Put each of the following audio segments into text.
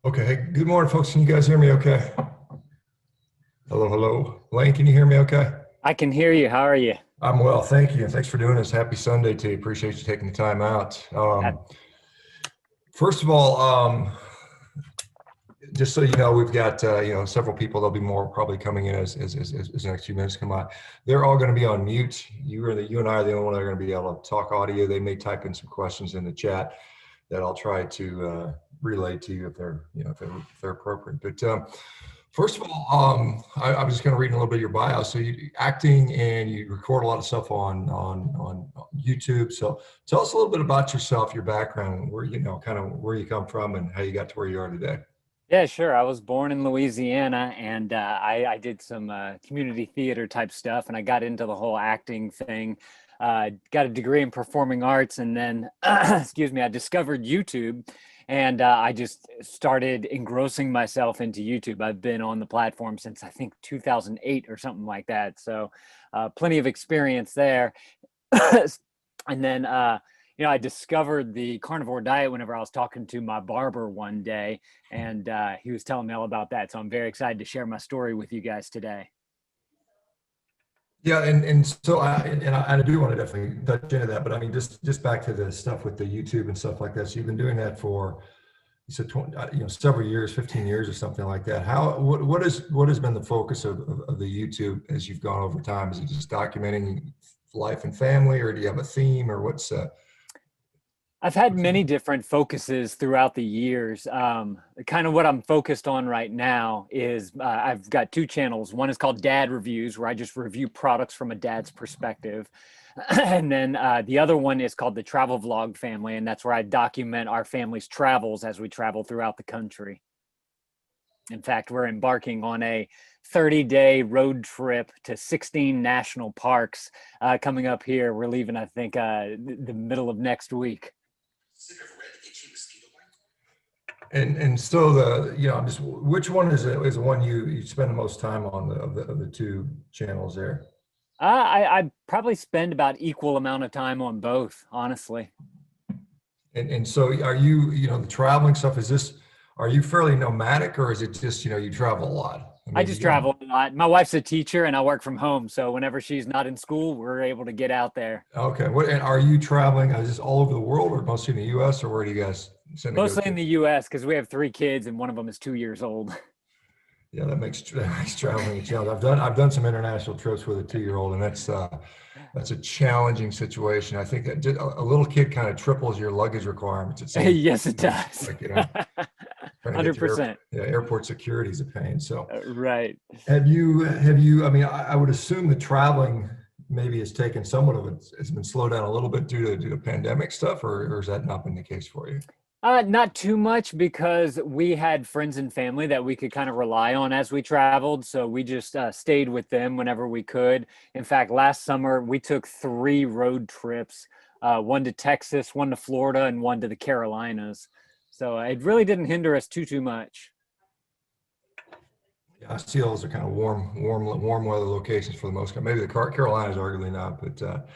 Okay. Hey, good morning, folks. Can you guys hear me okay? Hello, hello. Lane, can you hear me okay? I can hear you. How are you? I'm well, thank you. And thanks for doing this. Happy Sunday to you. Appreciate you taking the time out. Uh, First of all, just so you know, we've got several people. There'll be more probably coming in as the next few minutes come by. They're all going to be on mute. You and I are the only one that are going to be able to talk audio. They may type in some questions in the chat that I'll try to relay to you if they're appropriate. But first of all, I was just going to read a little bit of your bio. So you acting and you record a lot of stuff on YouTube. So tell us a little bit about yourself, your background, where kind of where you come from, and how you got to where you are today. yeah, sure. I was born in Louisiana, and I did some community theater type stuff, and I got into the whole acting thing. Got a degree in performing arts, and then, excuse me, I discovered YouTube, and I just started engrossing myself into YouTube. I've been on the platform since I think 2008 or something like that. So, plenty of experience there. And then I discovered the carnivore diet whenever I was talking to my barber one day, and he was telling me all about that. So I'm very excited to share my story with you guys today. Yeah, and so I do want to definitely touch into that, but I mean just back to the stuff with the YouTube and stuff like that. So you've been doing that for you said 20, several years, 15 years or something like that. What has been the focus of the YouTube as you've gone over time? Is it just documenting life and family, or do you have a theme, or I've had what's many different focuses throughout the years. Kind of what I'm focused on right now is I've got two channels. One is called Dad Reviews, where I just review products from a dad's perspective. And then the other one is called the Travel Vlog Family, and that's where I document our family's travels as we travel throughout the country. In fact, we're embarking on a 30-day road trip to 16 national parks coming up here. We're leaving, I think, the middle of next week. and so I'm just which one is the one you spend the most time on of the two channels there? I probably spend about equal amount of time on both, honestly. And so are you, the traveling stuff, are you fairly nomadic, or is it just, you travel a lot? I I mean, just travel a lot. My wife's a teacher and I work from home. So whenever she's not in school, we're able to get out there. okay. And are you traveling, is this all over the world, or mostly in the US, or where do you guys tend to go Mostly in to? the US because we have three kids and one of them is 2 years old. Yeah, that makes traveling a challenge. I've done some international trips with a 2-year-old, and that's a challenging situation. I think that just a little kid kind of triples your luggage requirements, it seems. Yes, it does. Like, trying to get to 100%. airport security is a pain. So Right. I mean, I would assume the traveling maybe has taken somewhat of it, it's been slowed down a little bit due to pandemic stuff, or has that not been the case for you? Not too much because we had friends and family that we could kind of rely on as we traveled. So we just stayed with them whenever we could. In fact, last summer we took 3 road trips, one to Texas, one to Florida, and one to the Carolinas. So it really didn't hinder us too much. Yeah, I see those are kind of warm weather locations for the most part. Maybe the Carolinas, arguably not, but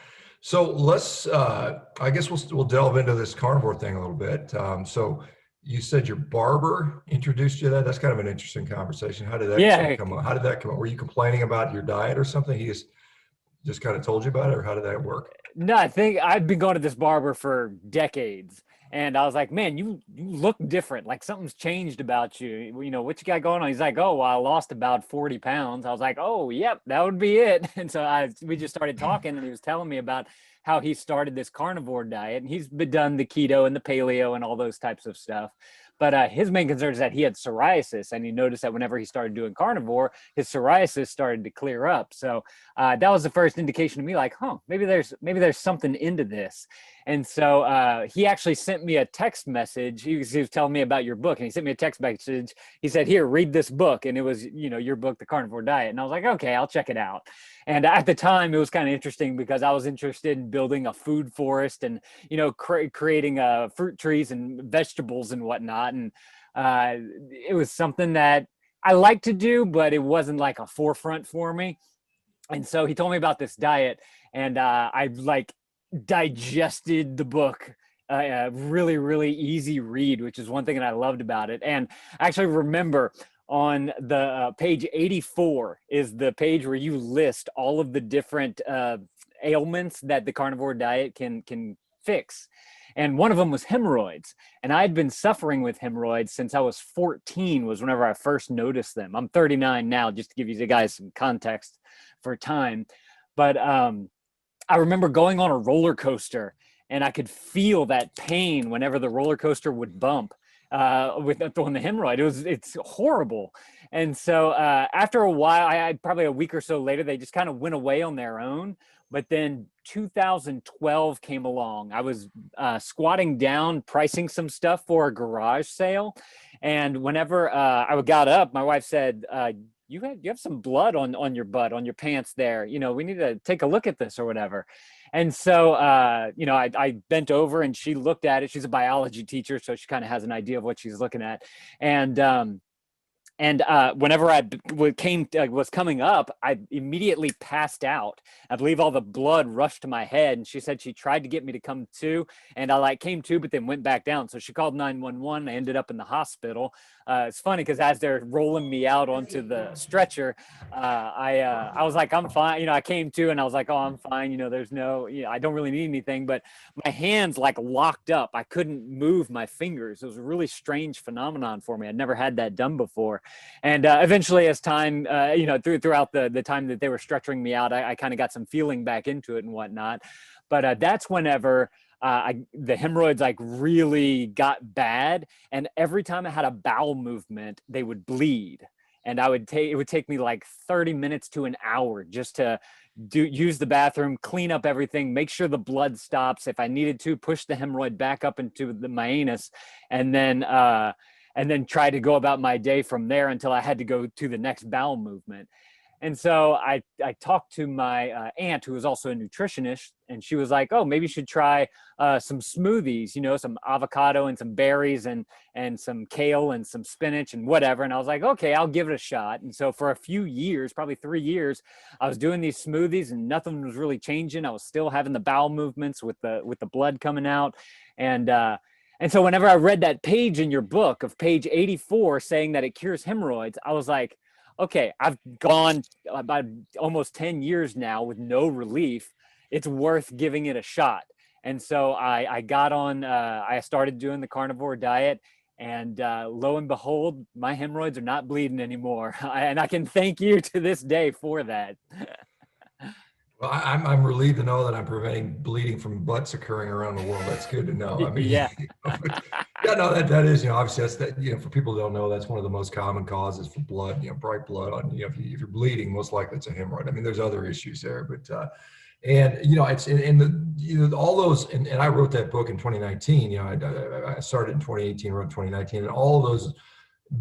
so let's. I guess we'll delve into this carnivore thing a little bit. So you said your barber introduced you to that. That's kind of an interesting conversation. How did that sort of Yeah, come up? How did that come up? Were you complaining about your diet or something? He just kind of told you about it, or how did that work? no, I think I've been going to this barber for decades. And I was like, man, you look different. Like something's changed about you. You know, what you got going on? He's like, oh, well, I lost about 40 pounds. I was like, oh, yep, that would be it. And so we just started talking, and he was telling me about how he started this carnivore diet. And he's been done the keto and the paleo and all those types of stuff. But his main concern is that he had psoriasis, and he noticed that whenever he started doing carnivore, his psoriasis started to clear up. So that was the first indication to me, like, huh, maybe there's something into this. And so he actually sent me a text message. He was telling me about your book, and he sent me a text message. He said, here, read this book. And it was, your book, The Carnivore Diet. And I was like, okay, I'll check it out. And at the time, it was kind of interesting because I was interested in building a food forest and, creating fruit trees and vegetables and whatnot. And it was something that I like to do, but it wasn't like a forefront for me. And so he told me about this diet, and I like digested the book a really, really easy read, which is one thing that I loved about it. And I actually remember on the page 84 is the page where you list all of the different ailments that the carnivore diet can fix. And one of them was hemorrhoids. And I'd been suffering with hemorrhoids since I was 14 was whenever I first noticed them. I'm 39 now, just to give you guys some context for time. But I remember going on a roller coaster and I could feel that pain whenever the roller coaster would bump with on the hemorrhoid. It's horrible. And so after a while, I probably a week or so later, they just kind of went away on their own. But then 2012 came along. I was squatting down, pricing some stuff for a garage sale. And whenever I got up, my wife said, you have some blood on your butt, on your pants there. You know, we need to take a look at this or whatever. And so, you know, I bent over and she looked at it. She's a biology teacher, so she kind of has an idea of what she's looking at. And whenever I was coming up, I immediately passed out. I believe all the blood rushed to my head, and she said she tried to get me to come to, and I came to, but then went back down. So she called 911. I ended up in the hospital. It's funny because as they're rolling me out onto the stretcher, I was like, I'm fine. You know, I came to, and I was like, oh, I'm fine. You know, there's no, you know, I don't really need anything. But my hands locked up. I couldn't move my fingers. It was a really strange phenomenon for me. I'd never had that done before. And eventually, as time, you know, throughout the time that they were stretching me out, I kind of got some feeling back into it and whatnot. But that's whenever the hemorrhoids really got bad. And every time I had a bowel movement, they would bleed. And it would take me 30 minutes to an hour just to use the bathroom, clean up everything, make sure the blood stops. If I needed to, push the hemorrhoid back up into my anus, and then try to go about my day from there until I had to go to the next bowel movement. And so I talked to my aunt, who was also a nutritionist, and she was like, oh, maybe you should try some smoothies, you know, some avocado and some berries and some kale and some spinach and whatever. And I was like, okay, I'll give it a shot. And so for a few years, probably 3 years, I was doing these smoothies and nothing was really changing. I was still having the bowel movements with the blood coming out. And so whenever I read that page in your book of page 84 saying that it cures hemorrhoids, I was like, okay, I've gone about almost 10 years now with no relief. It's worth giving it a shot. And so I got on, I started doing the carnivore diet, and lo and behold, my hemorrhoids are not bleeding anymore. And I can thank you to this day for that. Well, I'm relieved to know that I'm preventing bleeding from butts occurring around the world. That's good to know. I mean, Yeah. yeah, no, that is, you know, obviously that's that, you know, for people who don't know, that's one of the most common causes for blood, you know, bright blood on, you know, if you're bleeding, most likely it's a hemorrhoid. I mean, there's other issues there, but, and, you know, it's in the, you know, all those, and I wrote that book in 2019, you know, I started in 2018, wrote 2019, and all of those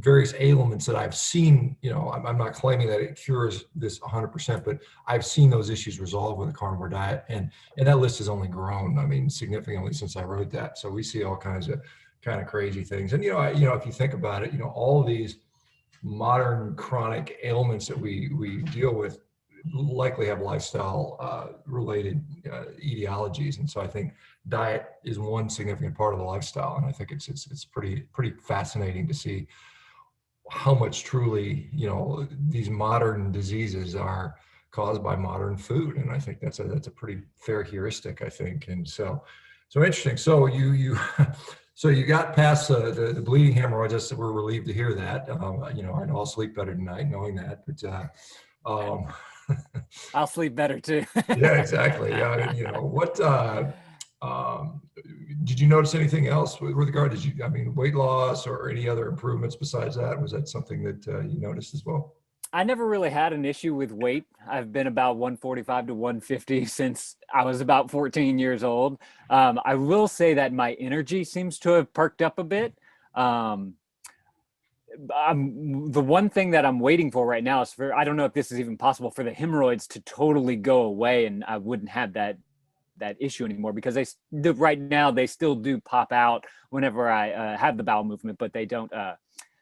various ailments that I've seen, you know, I'm not claiming that it cures this 100%, but I've seen those issues resolved with a carnivore diet, and that list has only grown, I mean, significantly since I wrote that. So we see all kinds of crazy things, and you know, if you think about it, you know, all of these modern chronic ailments that we deal with likely have lifestyle related etiologies, and so I think diet is one significant part of the lifestyle, and I think it's pretty fascinating to see how much truly, you know, these modern diseases are caused by modern food. And I think that's a pretty fair heuristic, I think. And so interesting. So you so you got past the bleeding hemorrhoids. We're relieved to hear that. You know, I know I'll sleep better tonight knowing that. But I'll sleep better too. yeah, exactly. Yeah, I mean, you know, what did you notice anything else with regard? I mean, weight loss or any other improvements besides that? Was that something that you noticed as well? I never really had an issue with weight. I've been about 145 to 150 since I was about 14 years old. I will say that my energy seems to have perked up a bit. The one thing that I'm waiting for right now is I don't know if this is even possible, for the hemorrhoids to totally go away and I wouldn't have that issue anymore, because right now they still do pop out whenever I have the bowel movement, but they don't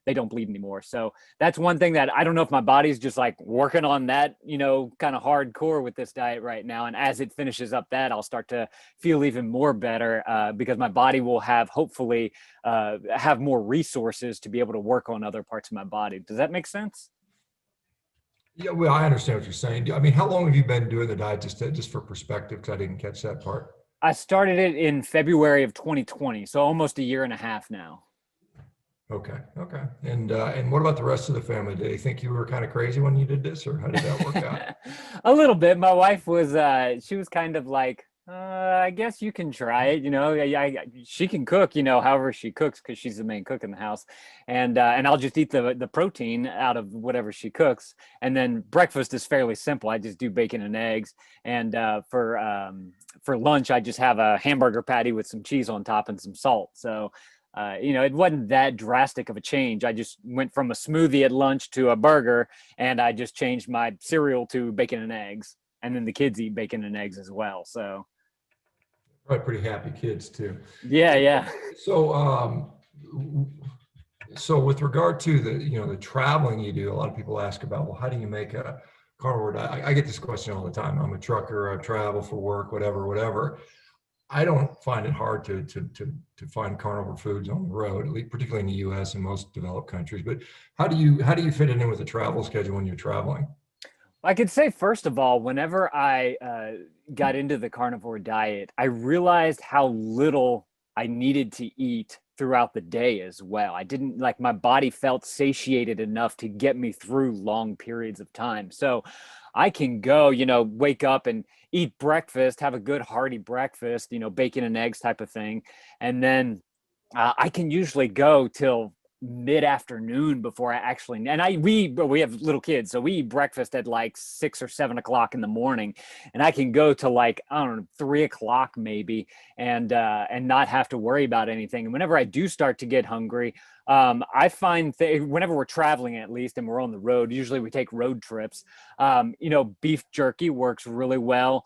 they don't bleed anymore. So that's one thing that I don't know if my body's just like working on that, you know, kind of hardcore with this diet right now. And as it finishes up that, I'll start to feel even more better because my body will have hopefully have more resources to be able to work on other parts of my body. Does that make sense? Yeah, well, I understand what you're saying. I mean, how long have you been doing the diet, just for perspective, because I didn't catch that part. I started it in February of 2020, so almost a year and a half now. Okay, okay. And what about the rest of the family? Did they think you were kind of crazy when you did this, or how did that work out? A little bit. My wife was she was kind of like I guess you can try it, you know. She can cook, you know, however she cooks because she's the main cook in the house, and I'll just eat the protein out of whatever she cooks. And then breakfast is fairly simple. I just do bacon and eggs, and for lunch I just have a hamburger patty with some cheese on top and some salt. So you know, it wasn't that drastic of a change. I just went from a smoothie at lunch to a burger, and I just changed my cereal to bacon and eggs. And then the kids eat bacon and eggs as well. So, Probably pretty happy kids too. yeah, yeah. So, so with regard to the traveling you do, a lot of people ask about, well, how do you make a carnivore diet? I get this question all the time. I'm a trucker. I travel for work, whatever. I don't find it hard to find carnivore foods on the road, at least particularly in the U.S. and most developed countries. But how do you fit it in with the travel schedule when you're traveling? I could say, first of all, whenever I got into the carnivore diet, I realized how little I needed to eat throughout the day as well. I didn't like my body felt satiated enough to get me through long periods of time. So I can go, you know, wake up and eat breakfast, have a good hearty breakfast, you know, bacon and eggs type of thing. And then I can usually go till mid-afternoon before I actually, and we have little kids, so we eat breakfast at like 6 or 7 o'clock in the morning, and I can go to like, I don't know, 3 o'clock maybe, and not have to worry about anything. And whenever I do start to get hungry, I find whenever we're traveling, at least, and we're on the road, usually we take road trips. You know, beef jerky works really well,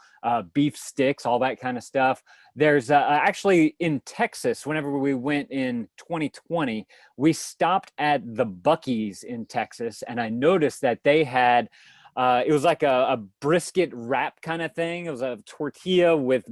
beef sticks, all that kind of stuff. There's actually in Texas, whenever we went in 2020, we stopped at the Buc-ee's in Texas, and I noticed that they had it was like a brisket wrap kind of thing. It was a tortilla with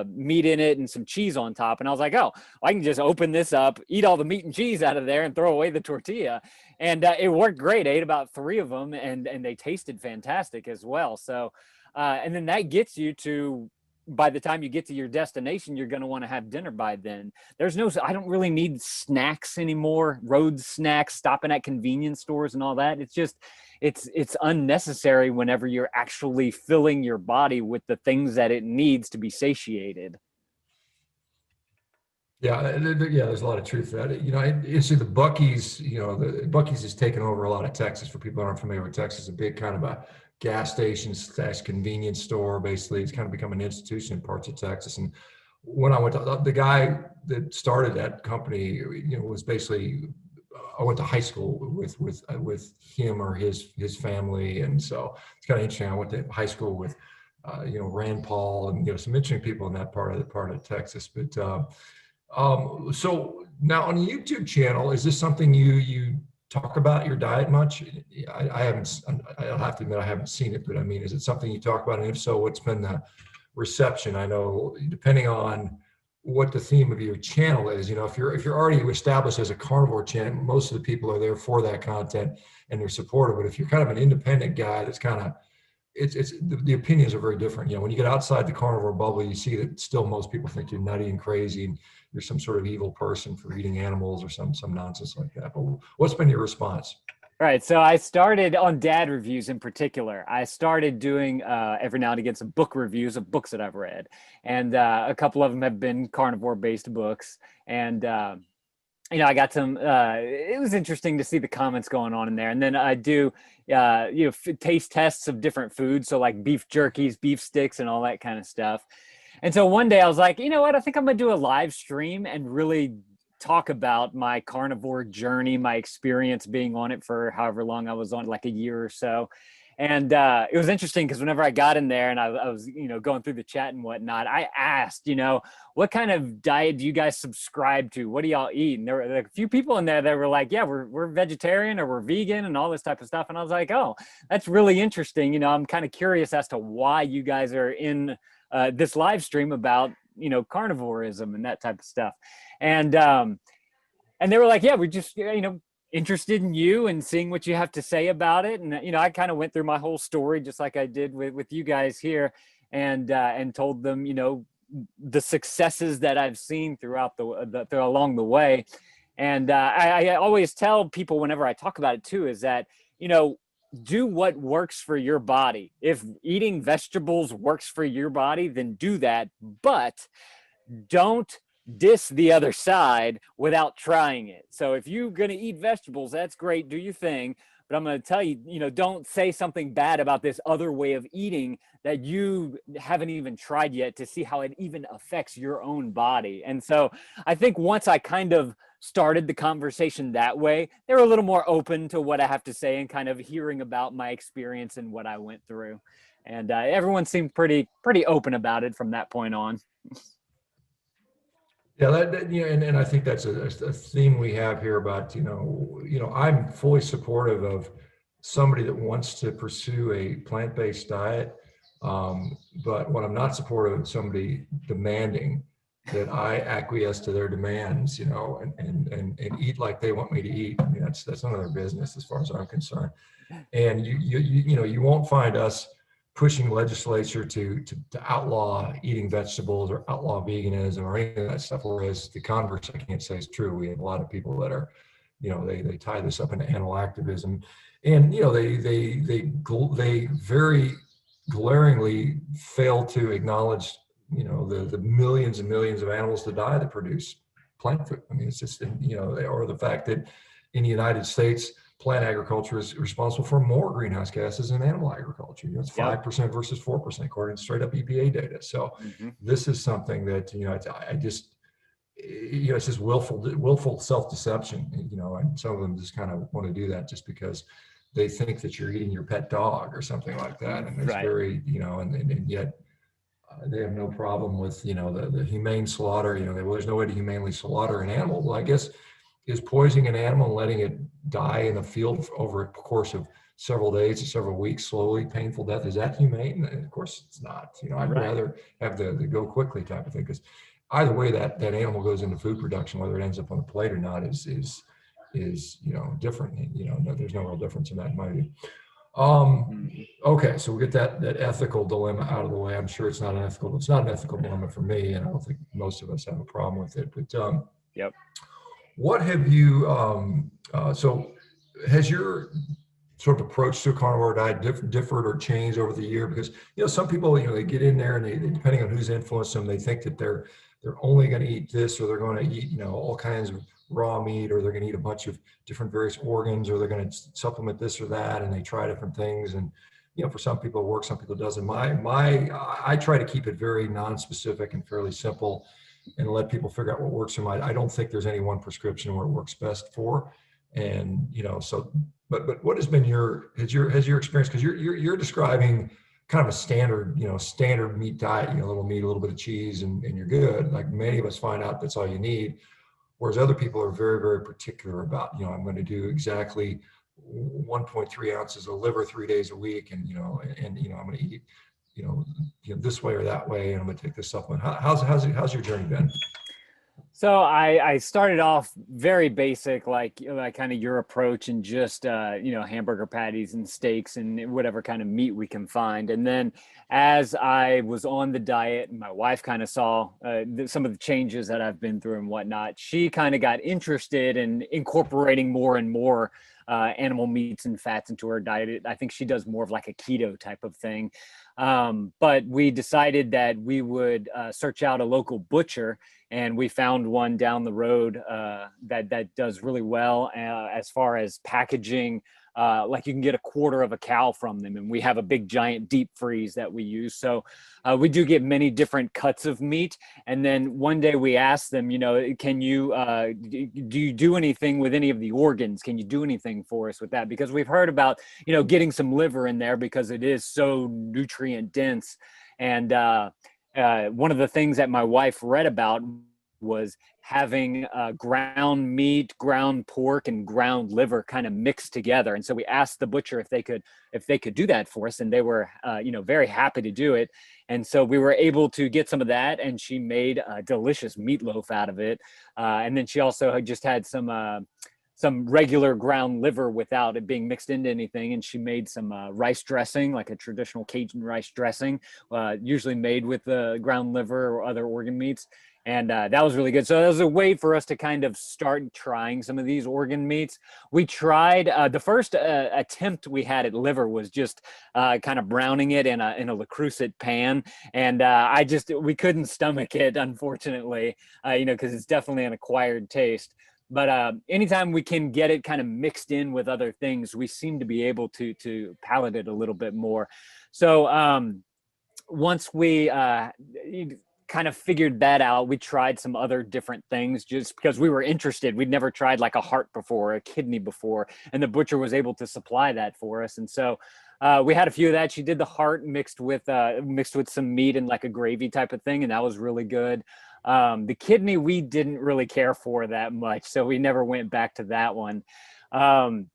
meat in it and some cheese on top. And I was like, oh, I can just open this up, eat all the meat and cheese out of there, and throw away the tortilla. And it worked great. I ate about 3 of them, and they tasted fantastic as well. So, and then that gets you to, by the time you get to your destination, you're going to want to have dinner by then. I don't really need snacks anymore, road snacks, stopping at convenience stores and all that. It's just, it's unnecessary whenever you're actually filling your body with the things that it needs to be satiated. Yeah, yeah, there's a lot of truth to that. You know, it's the Buc-ee's. You know, the Buc-ee's has taken over a lot of Texas. For people who aren't familiar with Texas, a big kind of a gas station / convenience store. Basically, it's kind of become an institution in parts of Texas. And when I went to the guy that started that company, you know, was basically I went to high school with him or his family, and so it's kind of interesting. I went to high school with you know, Rand Paul and, you know, some interesting people in that part of Texas. But so now on the YouTube channel, is this something you talk about your diet much? I haven't. I'll have to admit I haven't seen it, but I mean, is it something you talk about? And if so, what's been the reception? I know depending on what the theme of your channel is, you know, if you're already established as a carnivore channel, most of the people are there for that content and they're supportive. But if you're kind of an independent guy, that's kind of it's the opinions are very different. You know, when you get outside the carnivore bubble, you see that still most people think you're nutty and crazy and you're some sort of evil person for eating animals or some nonsense like that. But what's been your response? Right. So I started on dad reviews in particular. I started doing every now and again some book reviews of books that I've read. And a couple of them have been carnivore based books. And, you know, I got some, it was interesting to see the comments going on in there. And then I do, you know, taste tests of different foods. So like beef jerkies, beef sticks, and all that kind of stuff. And so one day I was like, you know what, I think I'm going to do a live stream and really talk about my carnivore journey, my experience being on it for however long I was on, like a year or so. And it was interesting because whenever I got in there and I was, going through the chat and whatnot, I asked, what kind of diet do you guys subscribe to? What do y'all eat? And there were like a few people in there that were like, yeah, we're vegetarian or we're vegan and all this type of stuff. And I was like, oh, that's really interesting. I'm kind of curious as to why you guys are in this live stream about, carnivorism and that type of stuff. And they were like, yeah, we just, interested in you and seeing what you have to say about it. And, I kind of went through my whole story, just like I did with you guys here, and told them, the successes that I've seen throughout along the way. And I always tell people whenever I talk about it too, is that, do what works for your body. If eating vegetables works for your body, then do that. But don't diss the other side without trying it. So if you're going to eat vegetables, that's great. Do your thing. But I'm going to tell you, don't say something bad about this other way of eating that you haven't even tried yet to see how it even affects your own body. And so I think once I kind of started the conversation that way, they were a little more open to what I have to say and kind of hearing about my experience and what I went through. And everyone seemed pretty open about it from that point on. Yeah, and I think that's a theme we have here about, I'm fully supportive of somebody that wants to pursue a plant-based diet. But what I'm not supportive of somebody demanding that I acquiesce to their demands, and eat like they want me to eat. I mean, that's none of their business as far as I'm concerned. And you won't find us pushing legislature to outlaw eating vegetables or outlaw veganism or any of that stuff. Whereas the converse, I can't say is true. We have a lot of people that are, they tie this up into animal activism, and they very glaringly fail to acknowledge, the millions and millions of animals that die that produce plant food. I mean, it's just, or the fact that in the United States, plant agriculture is responsible for more greenhouse gases than animal agriculture. It's 5% versus 4% according to straight up EPA data. So this is something that, I just, it's just willful self-deception, and some of them just kind of want to do that just because they think that you're eating your pet dog or something like that. And it's very, and yet they have no problem with, the humane slaughter, well, there's no way to humanely slaughter an animal. Well, I guess, is poisoning an animal and letting it die in the field over a course of several days to several weeks, slowly, painful death, is that humane? And of course it's not. I'd rather have the go quickly type of thing, because either way that animal goes into food production, whether it ends up on the plate or not, is different. There's no real difference in that in my view. Okay, so we get that ethical dilemma out of the way. I'm sure it's not an ethical dilemma for me, and I don't think most of us have a problem with it. But what have you, so has your sort of approach to a carnivore diet differed or changed over the year? Because, some people, they get in there and they, depending on who's influenced them, they think that they're only going to eat this, or they're going to eat, all kinds of raw meat, or they're going to eat a bunch of different various organs, or they're going to supplement this or that, and they try different things. And, for some people it works, some people it doesn't. I try to keep it very non-specific and fairly simple, and let people figure out what works for them. I don't think there's any one prescription where it works best for. And, so, but what has been your experience? Because you're describing kind of a standard meat diet, a little meat, a little bit of cheese, and you're good. Like many of us find out that's all you need. Whereas other people are very, very particular about, I'm going to do exactly 1.3 ounces of liver 3 days a week. And, I'm going to eat, this way or that way, and I'm going to take this supplement. How's your journey been? So I started off very basic, like kind of your approach, and just hamburger patties and steaks and whatever kind of meat we can find. And then as I was on the diet, and my wife kind of saw some of the changes that I've been through and whatnot, she kind of got interested in incorporating more and more animal meats and fats into her diet. I think she does more of like a keto type of thing. But we decided that we would search out a local butcher, and we found one down the road that does really well as far as packaging like you can get a quarter of a cow from them, and we have a big giant deep freeze that we use. So we do get many different cuts of meat. And then one day we asked them, you know, can you do you do anything with any of the organs? Can you do anything for us with that? Because we've heard about, you know, getting some liver in there because it is so nutrient dense. And one of the things that my wife read about was having ground meat, ground pork, and ground liver kind of mixed together. And so we asked the butcher if they could do that for us, and they were you know, very happy to do it. And so we were able to get some of that, and she made a delicious meatloaf out of it. And then she also had just had some regular ground liver without it being mixed into anything. And she made some rice dressing, like a traditional Cajun rice dressing, usually made with ground liver or other organ meats. And that was really good. So that was a way for us to kind of start trying some of these organ meats. We tried, the first attempt we had at liver was just kind of browning it in a Le Creuset pan. And we couldn't stomach it, unfortunately, you know, because it's definitely an acquired taste. But anytime we can get it kind of mixed in with other things, we seem to be able to palate it a little bit more. So once we kind of figured that out, we tried some other different things just because we were interested. We'd never tried like a heart before, a kidney before, and the butcher was able to supply that for us. And so we had a few of that. She did the heart mixed with some meat and like a gravy type of thing, and that was really good. The kidney we didn't really care for that much, so we never went back to that one. But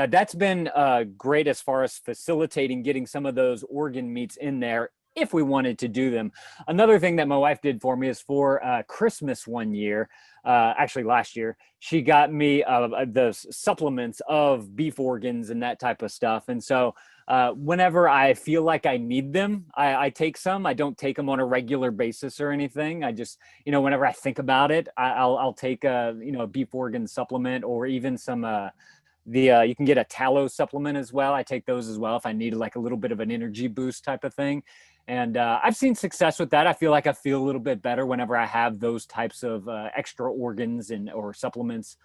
that's been great as far as facilitating getting some of those organ meats in there if we wanted to do them. Another thing that my wife did for me is for Christmas one year, actually last year, she got me the supplements of beef organs and that type of stuff. And so whenever I feel like I need them, I take some. I don't take them on a regular basis or anything. I just, you know, whenever I think about it, I'll take a, you know, a beef organ supplement, or even some you can get a tallow supplement as well. I take those as well if I need like a little bit of an energy boost type of thing. And I've seen success with that. I feel like I feel a little bit better whenever I have those types of extra organs or supplements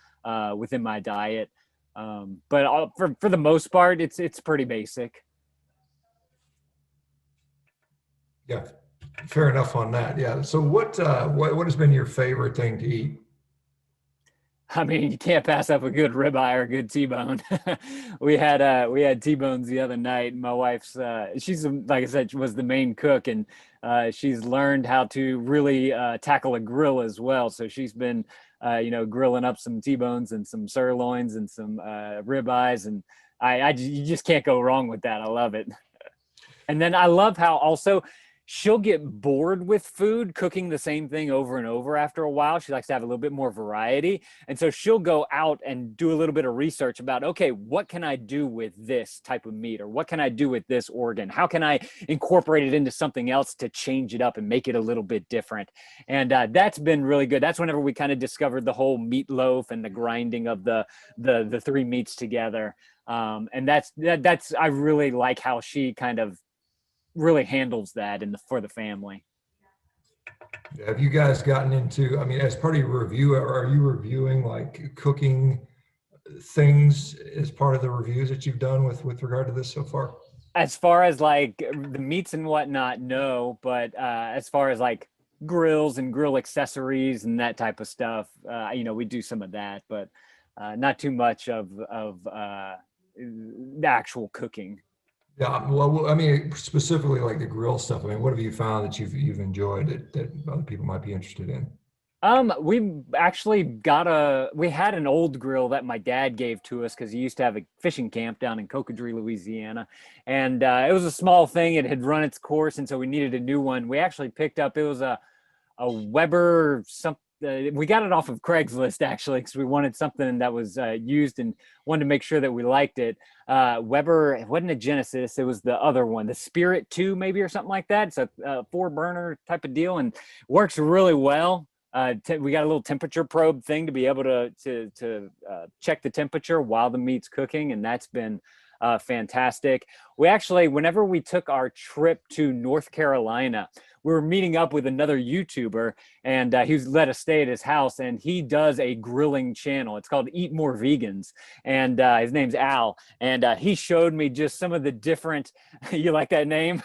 within my diet. But for the most part, it's pretty basic. Yeah, fair enough on that. Yeah. So what has been your favorite thing to eat? I mean, you can't pass up a good ribeye or a good T-bone. We had T-bones the other night. My wife's she's, like I said, was the main cook, and she's learned how to really tackle a grill as well. So she's been you know, grilling up some T-bones and some sirloins and some ribeyes, and you just can't go wrong with that. I love it. And then I love how also she'll get bored with food, cooking the same thing over and over after a while. She likes to have a little bit more variety. And so she'll go out and do a little bit of research about, okay, what can I do with this type of meat? Or what can I do with this organ? How can I incorporate it into something else to change it up and make it a little bit different? And that's been really good. That's whenever we kind of discovered the whole meatloaf and the grinding of the three meats together. And that's I really like how she kind of really handles that for the family. Have you guys gotten into, I mean, as part of your review, are you reviewing like cooking things as part of the reviews that you've done with regard to this so far? As far as like the meats and whatnot, no. But as far as like grills and grill accessories and that type of stuff, you know, we do some of that, but not too much of the actual cooking. Yeah, well, I mean, specifically like the grill stuff. I mean, what have you found that you've enjoyed that other people might be interested in? We actually we had an old grill that my dad gave to us because he used to have a fishing camp down in Cocodrie, Louisiana. And it was a small thing. It had run its course, and so we needed a new one. We actually picked up, it was a Weber something. We got it off of Craigslist actually because we wanted something that was used and wanted to make sure that we liked it. Weber, it wasn't a Genesis, it was the other one, the Spirit 2 maybe or something like that. It's a 4-burner type of deal and works really well. We got a little temperature probe thing to be able to check the temperature while the meat's cooking, and that's been fantastic. We actually, whenever we took our trip to North Carolina, we were meeting up with another YouTuber, and he was let us stay at his house, and he does a grilling channel. It's called Eat More Vegans, and his name's Al, and he showed me just some of the different, you like that name?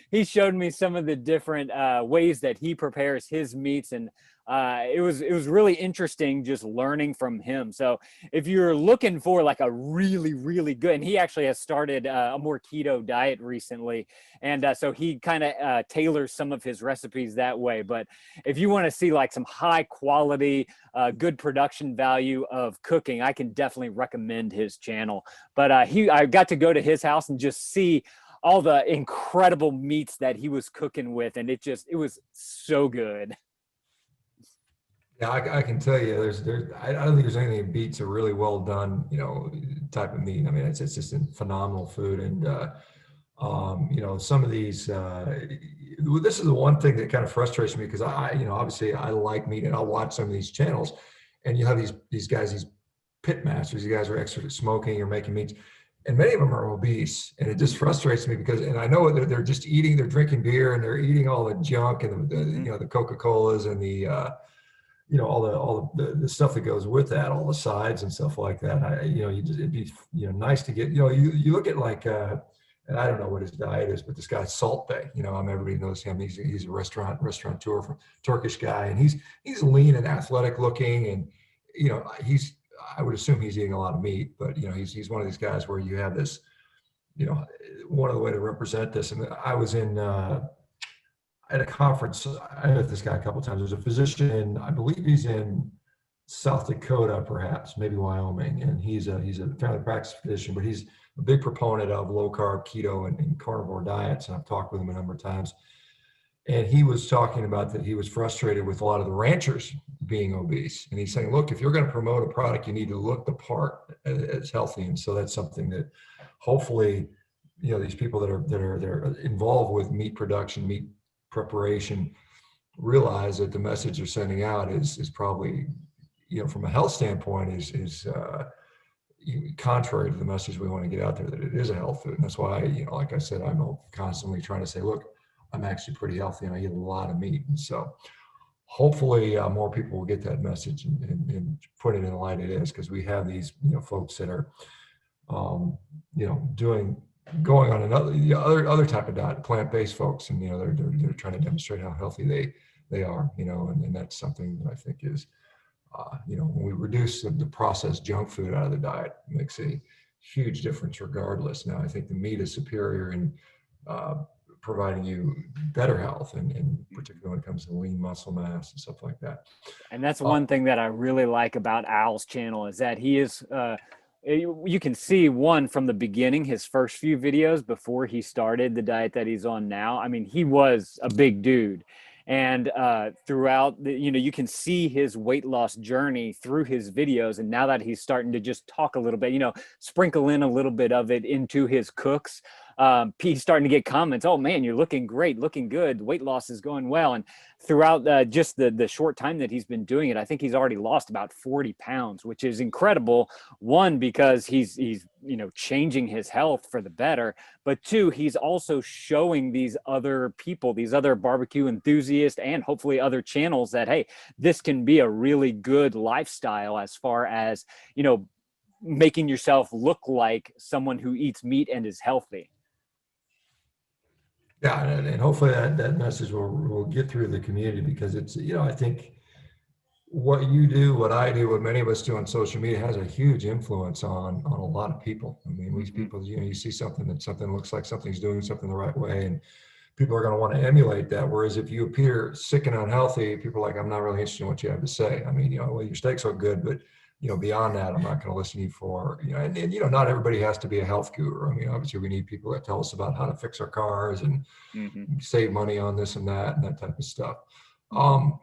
He showed me some of the different ways that he prepares his meats, and it was really interesting just learning from him. So if you're looking for like a really good, and he actually has started a more keto diet recently, and so he kind of tailors some of his recipes that way. But if you want to see like some high quality, good production value of cooking, I can definitely recommend his channel. But I got to go to his house and just see all the incredible meats that he was cooking with, and it was so good. Yeah, I can tell you, I don't think there's anything that beats a really well done, type of meat. I mean, it's just a phenomenal food, and some of these. This is the one thing that kind of frustrates me because obviously I like meat, and I'll watch some of these channels, and you have these guys, these pit masters, these guys are expert at smoking or making meats, and many of them are obese, and it just frustrates me because, and I know they're just eating, they're drinking beer, and they're eating all the junk and the Coca-Colas and the all the stuff that goes with that, all the sides and stuff like that. It'd be nice to get, you look at like and I don't know what his diet is, but this guy Salt Bay, everybody knows him. He's a restaurateur from Turkish guy, and he's lean and athletic looking, and I would assume he's eating a lot of meat, but he's one of these guys where you have this, one of the way to represent this. And I was in at a conference. I met this guy a couple of times. There's a physician I believe he's in South Dakota, perhaps, maybe Wyoming, and he's a family practice physician, but he's a big proponent of low carb, keto, and carnivore diets. And I've talked with him a number of times. And he was talking about that he was frustrated with a lot of the ranchers being obese. And he's saying, look, if you're going to promote a product, you need to look the part as healthy. And so that's something that hopefully, these people that are involved with meat production, meat preparation, realize that the message they're sending out is probably, from a health standpoint, is contrary to the message we want to get out there, that it is a health food. And that's why, like I said, I'm constantly trying to say, look, I'm actually pretty healthy and I eat a lot of meat. And so hopefully more people will get that message and put it in the light it is, because we have these, folks that are, going on other type of diet, plant-based folks. And, they're trying to demonstrate how healthy they are, and that's something that I think is, when we reduce the processed junk food out of the diet, it makes a huge difference regardless. Now, I think the meat is superior in providing you better health, and particularly when it comes to lean muscle mass and stuff like that. And that's one thing that I really like about Al's channel, is that he is, you can see one from the beginning, his first few videos before he started the diet that he's on now. I mean, he was a big dude. And throughout you can see his weight loss journey through his videos. And now that he's starting to just talk a little bit, sprinkle in a little bit of it into his cooks, he's starting to get comments. Oh man, you're looking great, looking good. Weight loss is going well. And throughout just the short time that he's been doing it, I think he's already lost about 40 pounds, which is incredible. One, because he's changing his health for the better, but two, he's also showing these other people, these other barbecue enthusiasts, and hopefully other channels that, hey, this can be a really good lifestyle as far as, making yourself look like someone who eats meat and is healthy. Yeah, and hopefully that message will get through the community, because it's, I think what you do, what I do, what many of us do on social media has a huge influence on a lot of people. I mean, these people, you see something looks like something's doing something the right way, and people are going to want to emulate that. Whereas if you appear sick and unhealthy, people are like, I'm not really interested in what you have to say. I mean, well, your steaks look good, but beyond that, I'm not going to listen to you for, and not everybody has to be a health guru. I mean, obviously we need people that tell us about how to fix our cars and save money on this and that type of stuff. You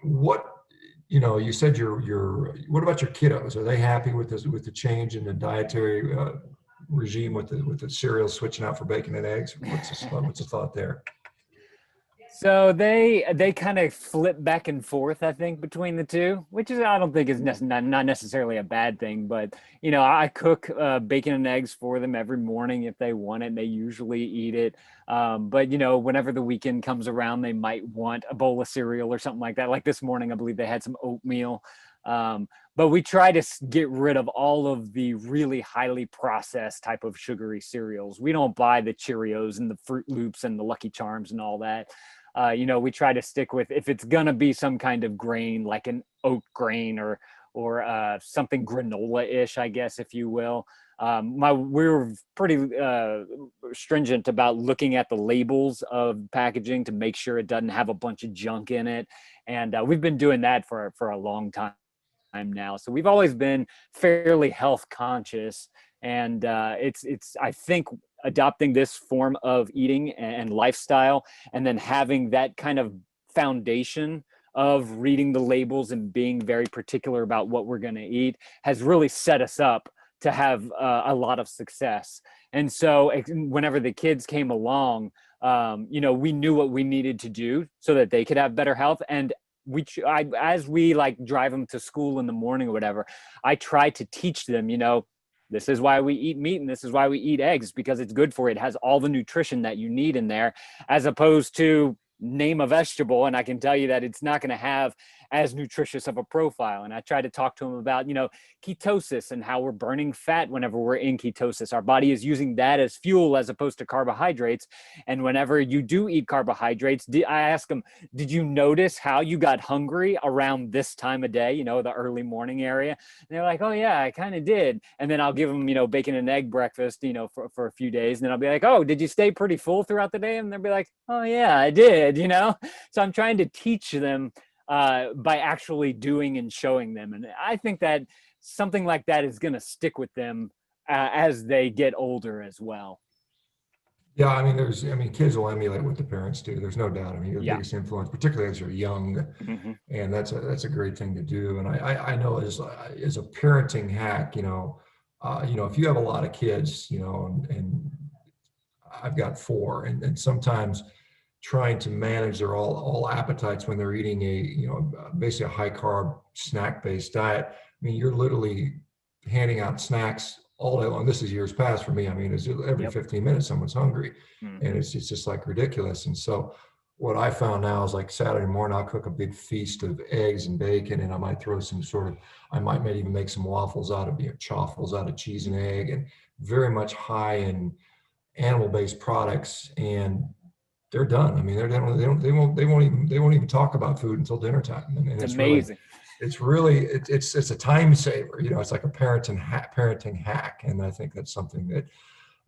said what about your kiddos? Are they happy with this, with the change in the dietary regime, with the cereal switching out for bacon and eggs? What's the thought there? So they kind of flip back and forth, I think, between the two, which is I don't think is not necessarily a bad thing. But I cook bacon and eggs for them every morning if they want it. And they usually eat it. But whenever the weekend comes around, they might want a bowl of cereal or something like that. Like this morning, I believe they had some oatmeal. But we try to get rid of all of the really highly processed type of sugary cereals. We don't buy the Cheerios and the Fruit Loops and the Lucky Charms and all that. We try to stick with, if it's gonna be some kind of grain, like an oat grain or something granola-ish, I guess, if you will. We're pretty stringent about looking at the labels of packaging to make sure it doesn't have a bunch of junk in it, and we've been doing that for a long time now. So we've always been fairly health conscious, and it's I think adopting this form of eating and lifestyle, and then having that kind of foundation of reading the labels and being very particular about what we're going to eat has really set us up to have a lot of success. And so whenever the kids came along, we knew what we needed to do so that they could have better health. And as we like drive them to school in the morning or whatever, I try to teach them, this is why we eat meat and this is why we eat eggs, because it's good for you. It has all the nutrition that you need in there, as opposed to name a vegetable and I can tell you that it's not going to have as nutritious of a profile. And I try to talk to them about, ketosis and how we're burning fat whenever we're in ketosis. Our body is using that as fuel as opposed to carbohydrates. And whenever you do eat carbohydrates, I ask them, did you notice how you got hungry around this time of day, the early morning area? And they're like, oh yeah, I kind of did. And then I'll give them, bacon and egg breakfast, for a few days. And then I'll be like, oh, did you stay pretty full throughout the day? And they'll be like, oh yeah, I did, So I'm trying to teach them by actually doing and showing them. And I think that something like that is going to stick with them as they get older as well. Yeah, kids will emulate what the parents do. There's no doubt. Your Yeah. biggest influence, particularly as you're young, Mm-hmm. and that's a great thing to do. And I know as a parenting hack, if you have a lot of kids, and I've got four, and sometimes trying to manage their all appetites when they're eating basically a high carb snack based diet. You're literally handing out snacks all day long. This is years past for me. It's every Yep. 15 minutes someone's hungry, Mm-hmm. and it's just like ridiculous. And so what I found now is, like, Saturday morning, I'll cook a big feast of eggs and bacon, and I might throw I might even make some waffles out of chaffles out of cheese and egg, and very much high in animal-based products. And they're done. They won't even talk about food until dinner time. And It's it's really, amazing. it's a time saver. It's like a parenting hack. And I think that's something that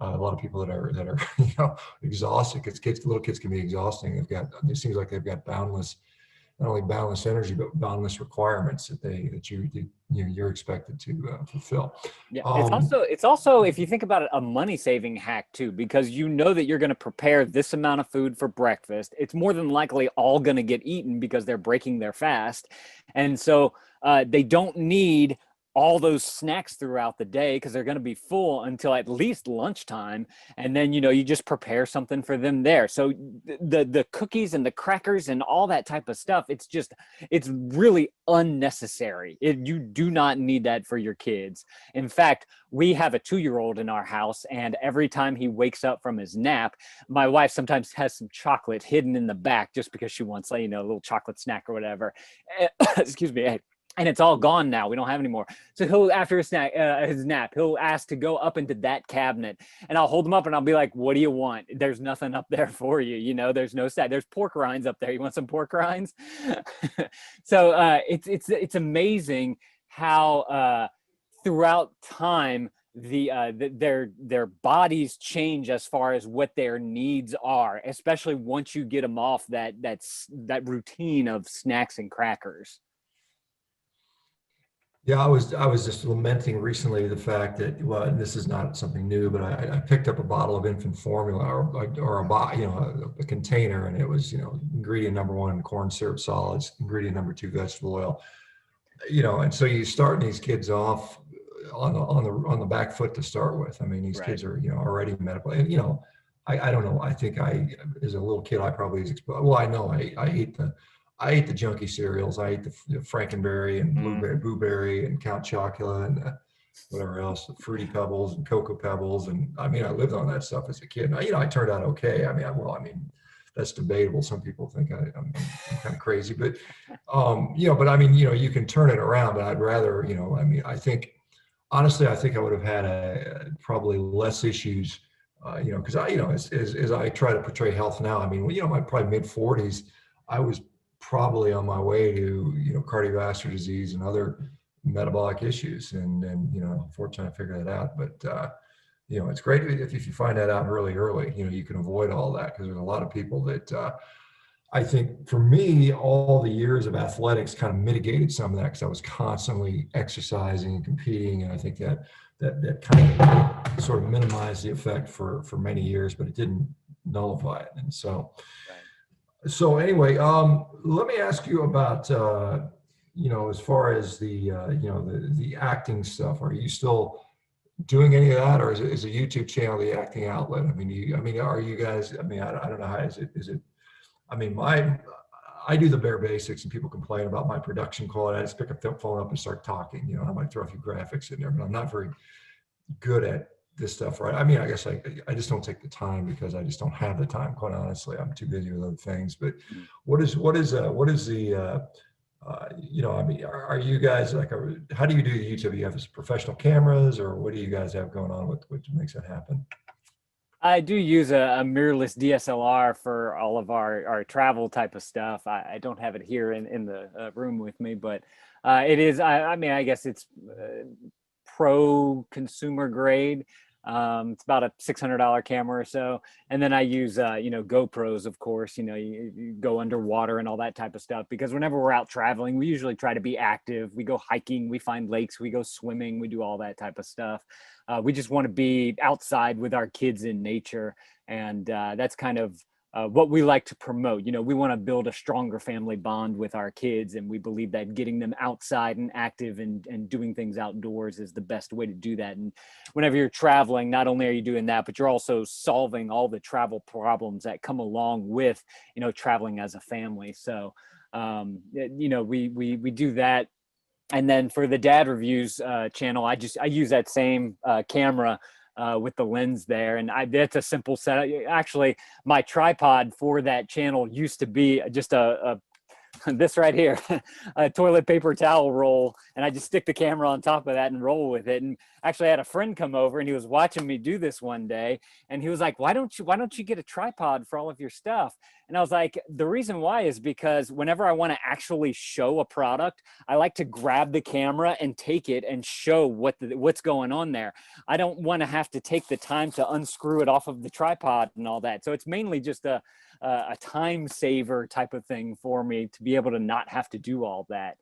a lot of people that are exhausted, because little kids can be exhausting. It seems like they've got not only boundless energy, but boundless requirements that you're expected to fulfill. Yeah, it's also if you think about it, a money saving hack too, because that you're going to prepare this amount of food for breakfast. It's more than likely all going to get eaten because they're breaking their fast, and so they don't need all those snacks throughout the day because they're going to be full until at least lunchtime. And then you just prepare something for them there. So the cookies and the crackers and all that type of stuff, it's really unnecessary. You do not need that for your kids. In fact, we have a 2-year-old in our house, and every time he wakes up from his nap, my wife sometimes has some chocolate hidden in the back just because she wants, a little chocolate snack or whatever. Excuse me. And it's all gone now. We don't have any more. So he'll, after his nap, he'll ask to go up into that cabinet, and I'll hold him up and I'll be like, what do you want? There's nothing up there for you. There's no snack. There's pork rinds up there. You want some pork rinds? So it's amazing how throughout time, their bodies change as far as what their needs are, especially once you get them off that routine of snacks and crackers. Yeah, I was just lamenting recently the fact that, well, and this is not something new, but I picked up a bottle of infant formula, a container, and it was, ingredient number 1, corn syrup solids, ingredient number 2, vegetable oil, and so you start these kids off on the back foot to start with. These Right. kids are, already medical, and I don't know. I think as a little kid, I probably was exposed. Well, I know I ate the junky cereals. I ate the Frankenberry and Blueberry and Count Chocula and whatever else, the Fruity Pebbles and Cocoa Pebbles. And I mean, I lived on that stuff as a kid. And I turned out okay. I mean, that's debatable. Some people think I'm kind of crazy, but but I mean, you can turn it around. But I'd rather, I mean, honestly, I think I would have had probably less issues. Because as I try to portray health now, I mean, my probably mid 40s, I was probably on my way to, cardiovascular disease and other metabolic issues. And fortunately I figured that out. But, it's great if you find that out early, you can avoid all that, because there's a lot of people that, I think for me, all the years of athletics kind of mitigated some of that, because I was constantly exercising and competing. And I think that kind of sort of minimized the effect for many years, but it didn't nullify it. And so, anyway, let me ask you about, as far as the acting stuff. Are you still doing any of that, or is a YouTube channel the acting outlet? I mean, are you guys? I mean, I don't know how is it. I mean, I do the bare basics, and people complain about my production quality. I just pick up the phone up and start talking. I might throw a few graphics in there, but I'm not very good at this stuff, right? I mean, I guess I just don't take the time, because I just don't have the time, quite honestly. I'm too busy with other things. But what is the I mean, are you guys like, how do you do YouTube? You have professional cameras, or what do you guys have going on with what makes that happen? I do use a mirrorless DSLR for all of our travel type of stuff. I don't have it here in the room with me, but it is, I mean, I guess it's pro consumer grade. It's about a $600 camera or so. And then I use, GoPros, of course, you go underwater and all that type of stuff, because whenever we're out traveling, we usually try to be active. We go hiking, we find lakes, we go swimming, we do all that type of stuff. We just want to be outside with our kids in nature. And that's kind of what we like to promote. We want to build a stronger family bond with our kids, and we believe that getting them outside and active and doing things outdoors is the best way to do that. And whenever you're traveling, not only are you doing that, but you're also solving all the travel problems that come along with, traveling as a family. So, we do that. And then for the Dad Reviews channel, I use that same camera with the lens there. And that's a simple setup. Actually, my tripod for that channel used to be just a this right here, a toilet paper towel roll. And I just stick the camera on top of that and roll with it. And actually I had a friend come over, and he was watching me do this one day. And he was like, why don't you get a tripod for all of your stuff? And I was like, the reason why is because whenever I want to actually show a product, I like to grab the camera and take it and show what's going on there. I don't want to have to take the time to unscrew it off of the tripod and all that. So it's mainly just a time saver type of thing for me to be able to not have to do all that.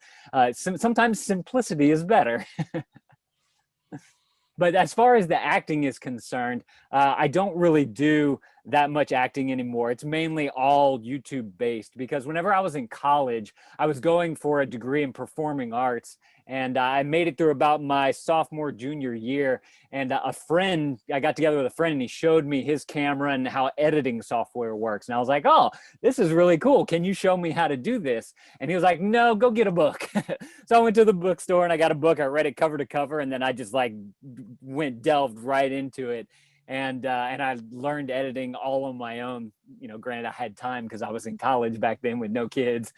Sometimes simplicity is better. But as far as the acting is concerned, I don't really do that much acting anymore. It's mainly all YouTube based, because whenever I was in college, I was going for a degree in performing arts, and I made it through about my sophomore, junior year. And I got together with a friend, and he showed me his camera and how editing software works. And I was like, oh, this is really cool. Can you show me how to do this? And he was like, no, go get a book. So I went to the bookstore and I got a book. I read it cover to cover, and then I just delved right into it. And I learned editing all on my own. Granted, I had time because I was in college back then with no kids.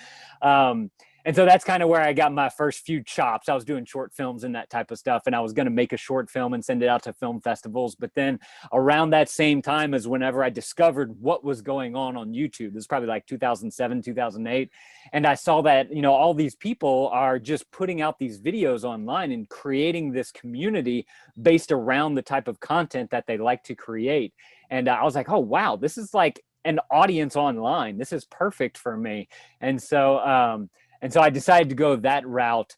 And so that's kind of where I got my first few chops. I was doing short films and that type of stuff, and I was going to make a short film and send it out to film festivals. But then around that same time is whenever I discovered what was going on YouTube. This is probably like 2007, 2008. And I saw that, all these people are just putting out these videos online and creating this community based around the type of content that they like to create. And I was like, oh, wow, this is like an audience online. This is perfect for me. And so I decided to go that route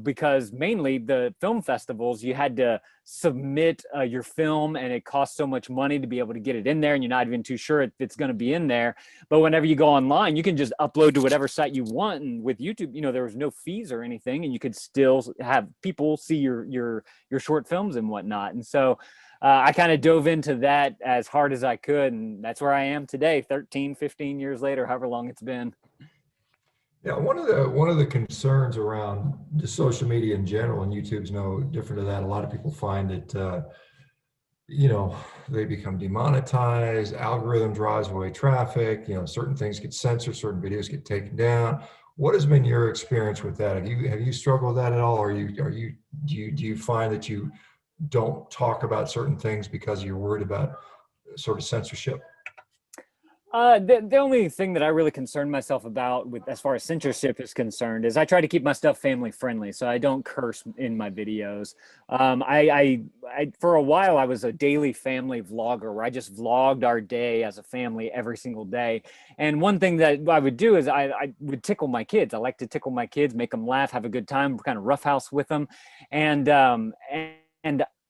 because mainly the film festivals, you had to submit your film, and it costs so much money to be able to get it in there, and you're not even too sure if it's going to be in there. But whenever you go online, you can just upload to whatever site you want. And with YouTube, there was no fees or anything, and you could still have people see your short films and whatnot. And so I kind of dove into that as hard as I could. And that's where I am today, 13, 15 years later, however long it's been. Yeah, one of the concerns around the social media in general, and YouTube's no different to that. A lot of people find that you know, they become demonetized, algorithm drives away traffic, certain things get censored, certain videos get taken down. What has been your experience with that? Have you struggled with that at all? Or do you find that you don't talk about certain things because you're worried about sort of censorship? The only thing that I really concern myself about with as far as censorship is concerned is I try to keep my stuff family friendly, so I don't curse in my videos. For a while I was a daily family vlogger where I just vlogged our day as a family every single day. And one thing that I would do is I would tickle my kids. I like to tickle my kids, make them laugh, have a good time, kind of roughhouse with them, and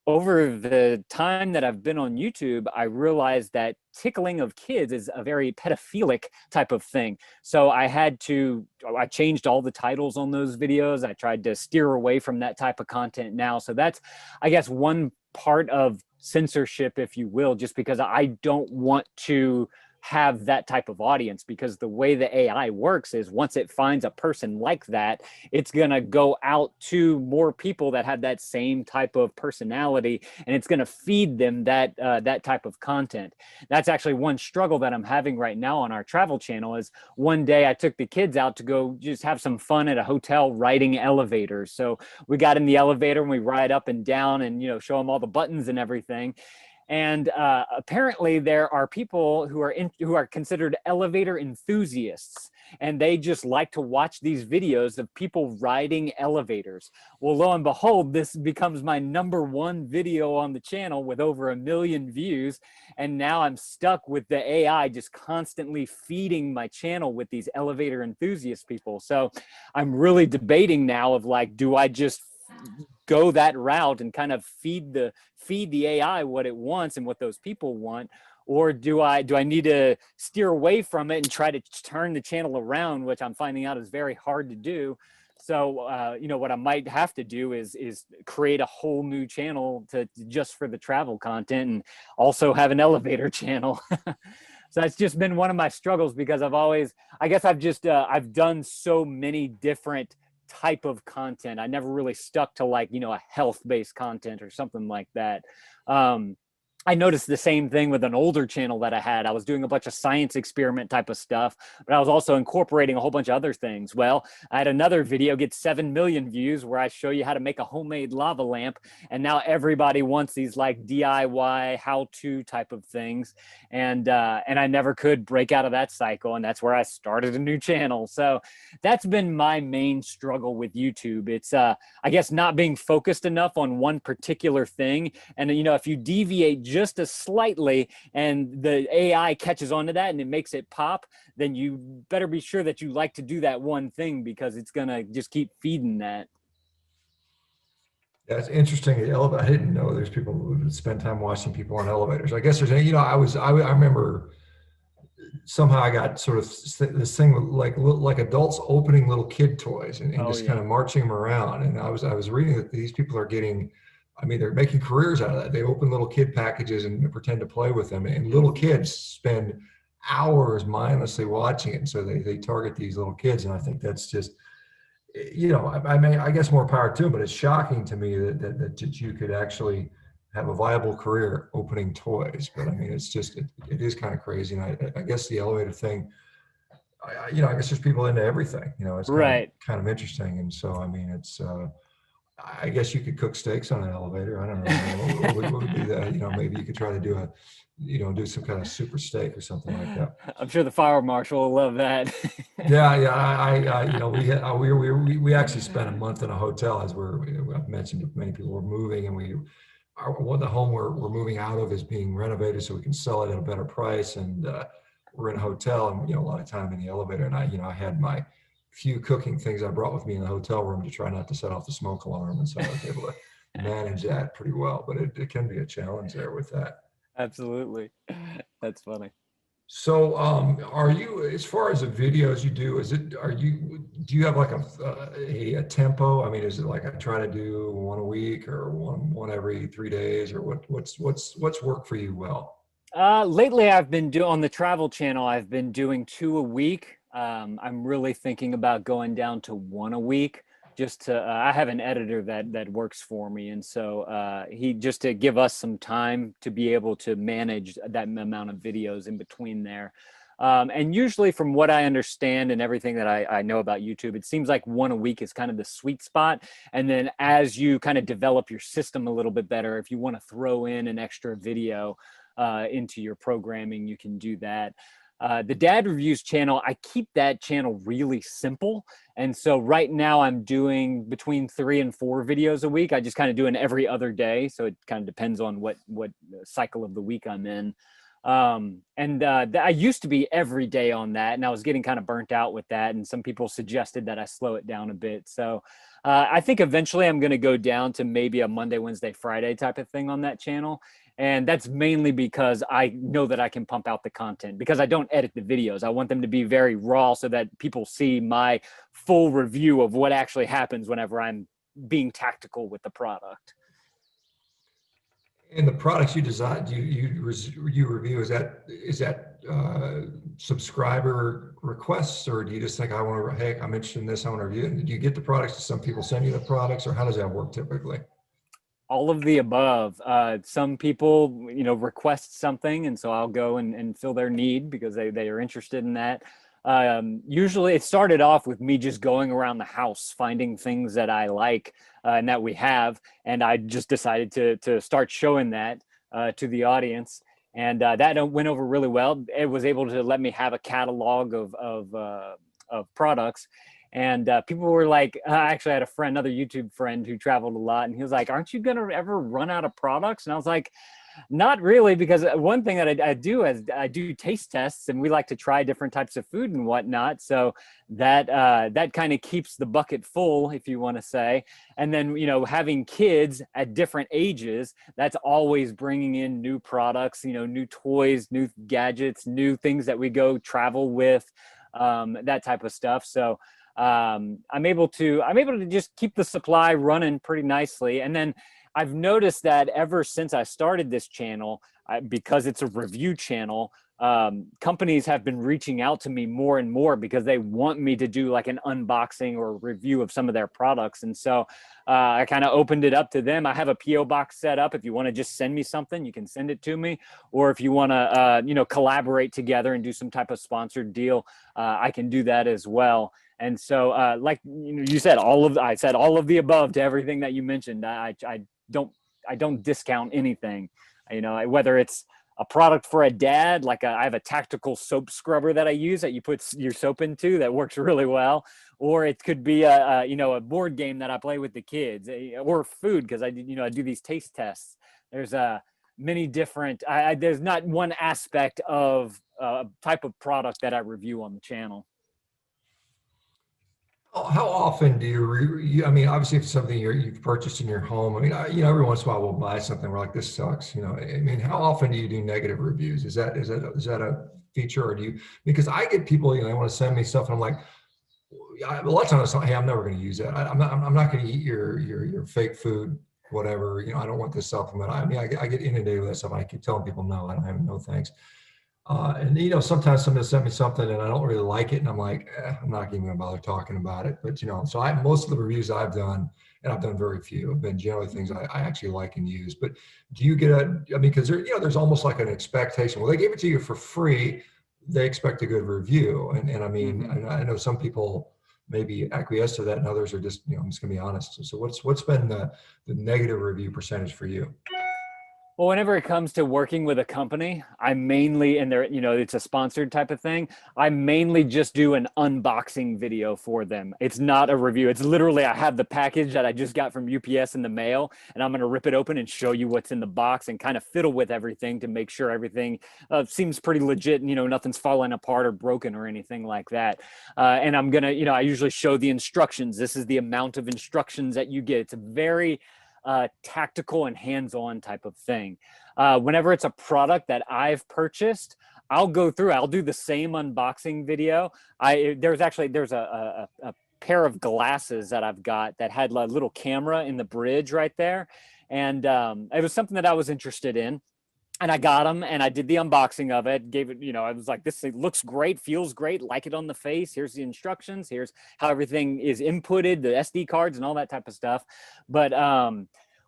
over the time that I've been on YouTube, I realized that tickling of kids is a very pedophilic type of thing. So I changed all the titles on those videos. I tried to steer away from that type of content now. So that's, I guess, one part of censorship, if you will, just because I don't want to have that type of audience, because the way the AI works is once it finds a person like that, it's going to go out to more people that have that same type of personality, and it's going to feed them that type of content. That's actually one struggle that I'm having right now on our travel channel. Is one day I took the kids out to go just have some fun at a hotel riding elevators. So we got in the elevator and we ride up and down and show them all the buttons and everything. And apparently there are people who are considered elevator enthusiasts, and they just like to watch these videos of people riding elevators. Well, lo and behold, this becomes my #1 video on the channel with over 1 million views. And now I'm stuck with the AI just constantly feeding my channel with these elevator enthusiast people. So I'm really debating now of like, do I just go that route and kind of feed the AI what it wants and what those people want, or do I need to steer away from it and try to turn the channel around, which I'm finding out is very hard to do. So what I might have to do is create a whole new channel to just for the travel content, and also have an elevator channel. So that's just been one of my struggles, because I've done so many different type of content. I never really stuck to like, a health-based content or something like that. I noticed the same thing with an older channel that I had. I was doing a bunch of science experiment type of stuff, but I was also incorporating a whole bunch of other things. Well, I had another video get 7 million views where I show you how to make a homemade lava lamp. And now everybody wants these like DIY how-to type of things. And I never could break out of that cycle. And that's where I started a new channel. So that's been my main struggle with YouTube. It's, I guess, not being focused enough on one particular thing. And, if you deviate just as slightly and the AI catches on to that and it makes it pop, then you better be sure that you like to do that one thing, because it's going to just keep feeding that. That's interesting. I didn't know there's people who spend time watching people on elevators. I guess I remember somehow I got sort of this thing with like adults opening little kid toys and just kind of marching them around. And I was reading that these people are getting, I mean, they're making careers out of that. They open little kid packages and pretend to play with them. And little kids spend hours mindlessly watching it. And so they target these little kids. And I think that's just, I mean, I guess more power to them, but it's shocking to me that you could actually have a viable career opening toys. But I mean, it's just, it is kind of crazy. And I guess the elevator thing, I guess there's people into everything, it's Right. kind of interesting. And so, I mean, it's, I guess you could cook steaks on an elevator. I don't know. What would be that? Maybe you could try to do some kind of super steak or something like that. I'm sure the fire marshal will love that. Yeah, yeah. We actually spent a month in a hotel, as I've mentioned, many people were moving, and the home we're moving out of is being renovated so we can sell it at a better price. And we're in a hotel, and a lot of time in the elevator. And I had my few cooking things I brought with me in the hotel room to try not to set off the smoke alarm, and so I was able to manage that pretty well. But it can be a challenge there with that. Absolutely. That's funny. So, are you, as far as the videos you do, do you have like a tempo? I mean, is it like I try to do one a week or one every 3 days, or what's worked for you well? Lately, I've been doing on the travel channel. I've been doing 2 a week. I'm really thinking about going down to 1 a week. Just to, I have an editor that works for me, and so he just to give us some time to be able to manage that amount of videos in between there. And usually, from what I understand and everything that I know about YouTube, it seems like 1 a week is kind of the sweet spot. And then as you kind of develop your system a little bit better, if you want to throw in an extra video into your programming, you can do that. The Dad Reviews channel, I keep that channel really simple. And so right now I'm doing between 3 and 4 videos a week. I just kind of do an every other day. So it kind of depends on what cycle of the week I'm in. I used to be every day on that, and I was getting kind of burnt out with that. And some people suggested that I slow it down a bit. So I think eventually I'm going to go down to maybe a Monday, Wednesday, Friday type of thing on that channel. And that's mainly because I know that I can pump out the content because I don't edit the videos. I want them to be very raw so that people see my full review of what actually happens whenever I'm being tactical with the product. And the products you design, you review, is that subscriber requests, or do you just think I want to, hey, I'm interested in this, I want to review it? Do you get the products? Do some people send you the products, or how does that work typically? All of the above. Some people, request something, and so I'll go and fill their need because they are interested in that. Usually, it started off with me just going around the house finding things that I like and that we have, and I just decided to start showing that to the audience, and that went over really well. It was able to let me have a catalog of products. And people were like, I actually had a friend, another YouTube friend who traveled a lot, and he was like, aren't you going to ever run out of products? And I was like, not really, because one thing that I do is I do taste tests, and we like to try different types of food and whatnot. So that kind of keeps the bucket full, if you want to say. And then, having kids at different ages, that's always bringing in new products, new toys, new gadgets, new things that we go travel with, that type of stuff. So I'm able to just keep the supply running pretty nicely. And then I've noticed that ever since I started this channel, because it's a review channel, companies have been reaching out to me more and more because they want me to do like an unboxing or review of some of their products. And so I kind of opened it up to them. I have a PO box set up. If you want to just send me something, you can send it to me. Or if you want to, collaborate together and do some type of sponsored deal, I can do that as well. And so, like you said, I said all of the above to everything that you mentioned. I don't discount anything. Whether it's a product for a dad, like I have a tactical soap scrubber that I use that you put your soap into that works really well, or it could be a board game that I play with the kids, or food because I do these taste tests. There's many different. There's not one aspect of type of product that I review on the channel. How often do I mean, obviously, if it's something you've purchased in your home, I mean, every once in a while we'll buy something. We're like, this sucks. I mean, how often do you do negative reviews? Is that a feature, or do you? Because I get people, they want to send me stuff, and I'm like, a lot of times it's like, hey, I'm never going to use that. I'm not going to eat your fake food, whatever. I don't want this supplement. I mean, I get inundated with that stuff. I keep telling people, no, I don't have, no thanks. And sometimes somebody sent me something and I don't really like it, and I'm like, I'm not even gonna bother talking about it. But so most of the reviews I've done, and I've done very few, have been generally things I actually like and use. But do you get I mean, because there's almost like an expectation. Well, they gave it to you for free, they expect a good review, and I mean, Mm-hmm. I know some people maybe acquiesce to that, and others are just, I'm just gonna be honest. So what's been the negative review percentage for you? Well, whenever it comes to working with a company, I mainly, and they're, it's a sponsored type of thing. I mainly just do an unboxing video for them. It's not a review. It's literally, I have the package that I just got from UPS in the mail, and I'm going to rip it open and show you what's in the box and kind of fiddle with everything to make sure everything seems pretty legit and, nothing's falling apart or broken or anything like that. And I'm going to, I usually show the instructions. This is the amount of instructions that you get. It's a very tactical and hands-on type of thing. Whenever it's a product that I've purchased, I'll go through, I'll do the same unboxing video. There's a pair of glasses that I've got that had a little camera in the bridge right there. And it was something that I was interested in. And I got them and I did the unboxing of it, gave it, I was like, this thing looks great, feels great, like it on the face. Here's the instructions. Here's how everything is inputted, the SD cards and all that type of stuff. But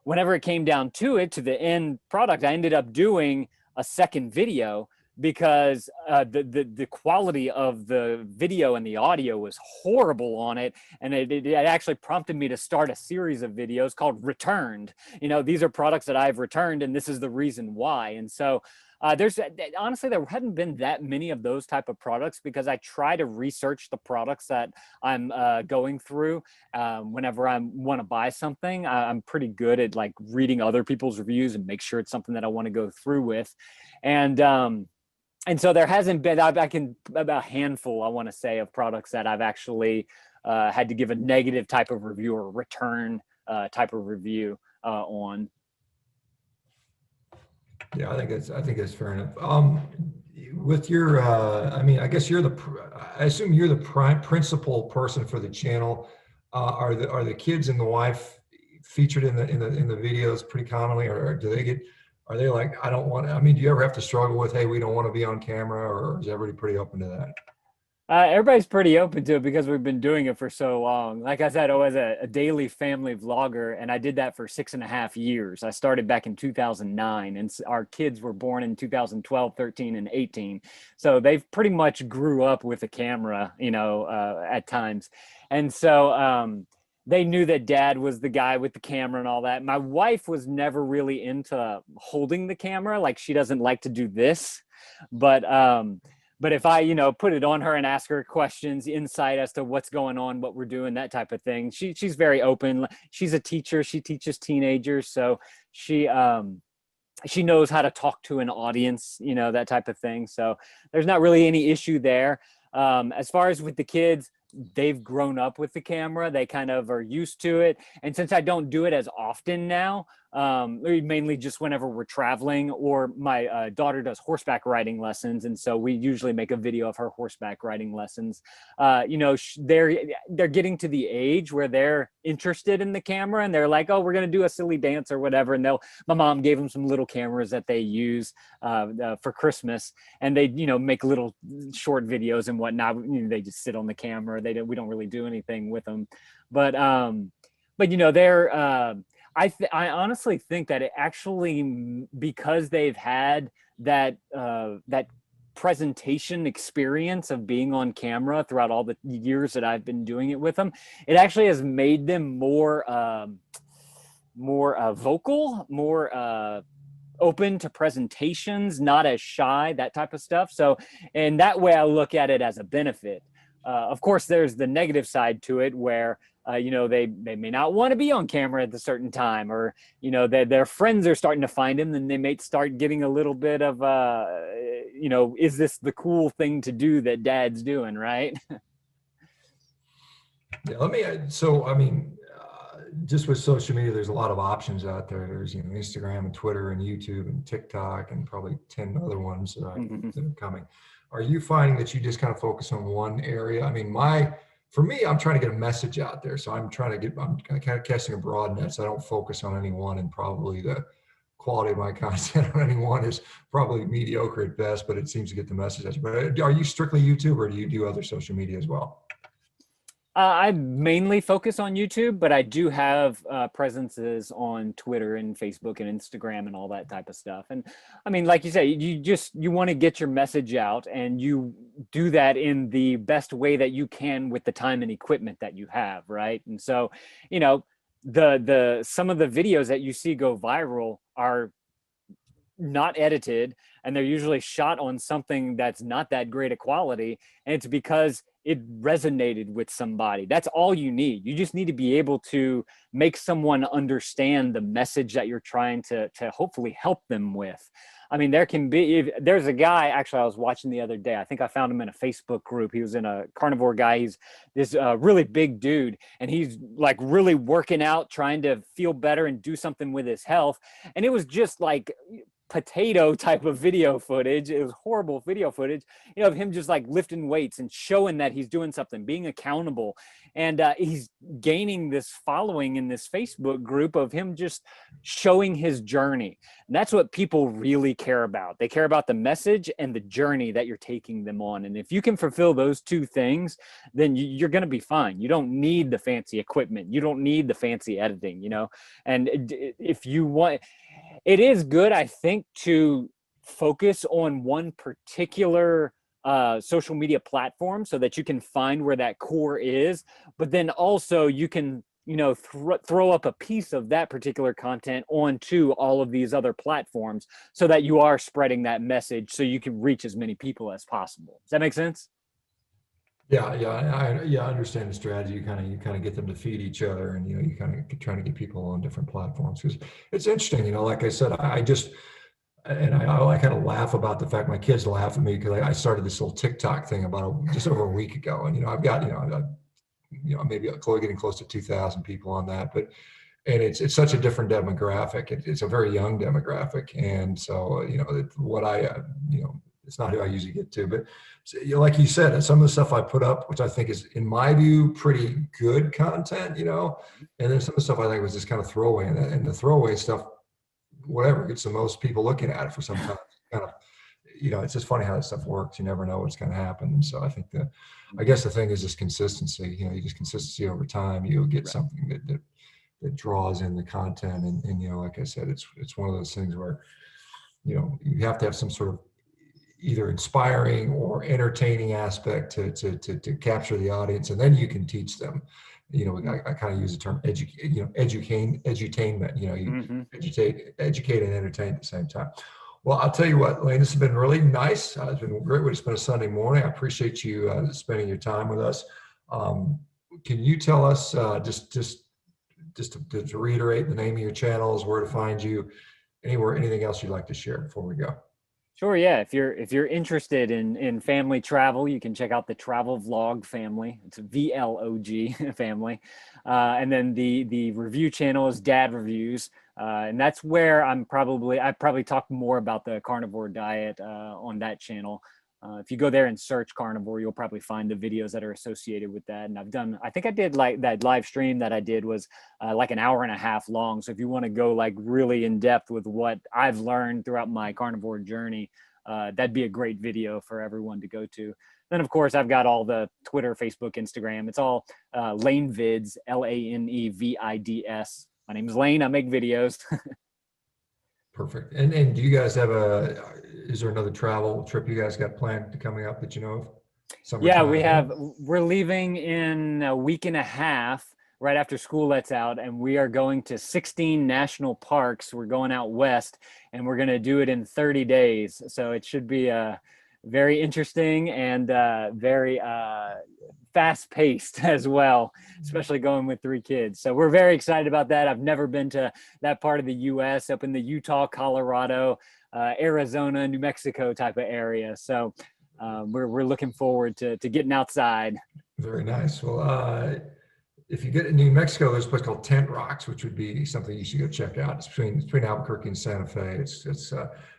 whenever it came down to it, to the end product, I ended up doing a second video because the quality of the video and the audio was horrible on it. And it actually prompted me to start a series of videos called Returned. These are products that I've returned and this is the reason why. And so honestly, there hadn't been that many of those type of products because I try to research the products that I'm going through whenever I want to buy something. I'm pretty good at like reading other people's reviews and make sure it's something that I want to go through with. And so there hasn't been, about a handful, I want to say, of products that I've actually had to give a negative type of review or return type of review on. Yeah, I think that's fair enough. With your, I guess I assume you're the principal person for the channel. Are the kids and the wife featured in the videos pretty commonly, or are they like, I don't want to, do you ever have to struggle with, hey, we don't want to be on camera, or is everybody pretty open to that? Everybody's pretty open to it because we've been doing it for so long. Like I said, I was a daily family vlogger, and I did that for 6.5 years. I started back in 2009, and our kids were born in 2012, 13, and 18. So they've pretty much grew up with a camera, at times. And so they knew that dad was the guy with the camera and all that. My wife was never really into holding the camera. Like, she doesn't like to do this, but if I, put it on her and ask her questions, insight as to what's going on, what we're doing, that type of thing, she's very open. She's a teacher. She teaches teenagers. So she knows how to talk to an audience, that type of thing. So there's not really any issue there. As far as with the kids, they've grown up with the camera. They kind of are used to it. And since I don't do it as often now, mainly just whenever we're traveling, or my daughter does horseback riding lessons. And so we usually make a video of her horseback riding lessons. They're getting to the age where they're interested in the camera, and they're like, oh, we're going to do a silly dance or whatever. And my mom gave them some little cameras that they use for Christmas, and they, make little short videos and whatnot. They just sit on the camera. We don't really do anything with them, but they're, I honestly think that it actually, because they've had that presentation experience of being on camera throughout all the years that I've been doing it with them, it actually has made them more vocal, more open to presentations, not as shy, that type of stuff. So in that way, I look at it as a benefit. Of course, there's the negative side to it where, they may not want to be on camera at a certain time, or, their friends are starting to find him, then they may start getting a little bit of, is this the cool thing to do that dad's doing, right? Yeah, just with social media, there's a lot of options out there. There's, Instagram and Twitter and YouTube and TikTok and probably 10 other ones that are coming. Are you finding that you just kind of focus on one area? For me, I'm trying to get a message out there. So I'm kind of casting a broad net. So I don't focus on any one, and probably the quality of my content on any one is probably mediocre at best, but it seems to get the message out. But are you strictly YouTube, or do you do other social media as well? I mainly focus on YouTube, but I do have presences on Twitter and Facebook and Instagram and all that type of stuff. And like you say, you want to get your message out, and you do that in the best way that you can with the time and equipment that you have, right? And so, some of the videos that you see go viral are not edited, and they're usually shot on something that's not that great a quality, and it's because it resonated with somebody. That's all you need. You just need to be able to make someone understand the message that you're trying to hopefully help them with. There's a guy, actually, I was watching the other day. I think I found him in a Facebook group. He was in a carnivore guy. He's this really big dude, and he's like really working out, trying to feel better and do something with his health. And it was just like potato type of video footage. It was horrible video footage, you know, of him just like lifting weights and showing that he's doing something, being accountable. And he's gaining this following in this Facebook group of him just showing his journey. And that's what people really care about. They care about the message and the journey that you're taking them on. And if you can fulfill those two things, then you're going to be fine. You don't need the fancy equipment. You don't need the fancy editing, you know. And if you want, it is good, I think, to focus on one particular social media platform so that you can find where that core is, but then also you can, you know, throw up a piece of that particular content onto all of these other platforms so that you are spreading that message so you can reach as many people as possible. Does that make sense? Yeah, I understand the strategy. You kind of get them to feed each other, and you kind of trying to get people on different platforms, because it's interesting. Like I said, I kind of laugh about the fact, my kids laugh at me because I started this little TikTok thing about just over a week ago, and I've got maybe getting close to 2,000 people on that, and it's such a different demographic. It's a very young demographic, and so it's not who I usually get to, but like you said, some of the stuff I put up, which I think is, in my view, pretty good content, and then some of the stuff I think was just kind of throwaway, and the throwaway stuff, whatever, gets the most people looking at it for some time. Kind of, it's just funny how that stuff works. You never know what's going to happen. And so I think I guess the thing is just consistency. Consistency over time, you'll get something that draws in the content. And like I said, it's one of those things where, you have to have some sort of either inspiring or entertaining aspect to capture the audience, and then you can teach them. I kind of use the term edutainment. You educate and entertain at the same time. Well, I'll tell you what, Lane, this has been really nice. It's been a great way to spend a Sunday morning. I appreciate you spending your time with us. Can you tell us just to reiterate the name of your channels, where to find you, anything else you'd like to share before we go? Sure. Yeah. If you're interested in family travel, you can check out the Travel Vlog family. It's VLOG family. And then the review channel is Dad Reviews. And that's where I probably talk more about the carnivore diet on that channel. If you go there and search carnivore, you'll probably find the videos that are associated with that. And I think I did like that live stream that I did was like an hour and a half long. So if you want to go like really in depth with what I've learned throughout my carnivore journey, that'd be a great video for everyone to go to. Then of course I've got all the Twitter, Facebook, Instagram. It's all Lane Vids, LANEVIDS. My name is Lane. I make videos. Perfect. And do you guys have is there another travel trip you guys got planned coming up that you know of? Summertime? Yeah, we're leaving in a week and a half right after school lets out, and we are going to 16 national parks. We're going out west, and we're going to do it in 30 days. So it should be very interesting and very fast-paced as well, especially going with 3 kids. So we're very excited about that. I've never been to that part of the U.S., up in the Utah, Colorado, Arizona, New Mexico type of area. So we're looking forward to getting outside. Very nice. Well, if you get in New Mexico, there's a place called Tent Rocks, which would be something you should go check out. It's between Albuquerque and Santa Fe. It's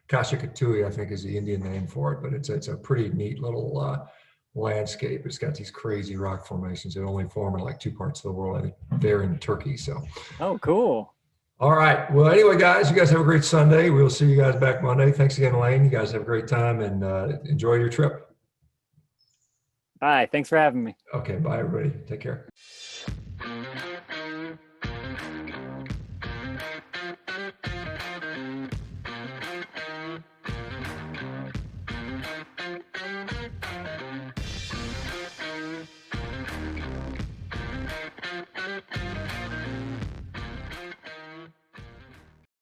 Kashikatui, I think, is the Indian name for it, but it's a pretty neat little landscape. It's got these crazy rock formations that only form in like 2 parts of the world. I think they're in Turkey. So. Oh, cool. All right. Well, anyway, guys, you guys have a great Sunday. We'll see you guys back Monday. Thanks again, Lane. You guys have a great time, and enjoy your trip. Bye. Thanks for having me. Okay. Bye, everybody. Take care.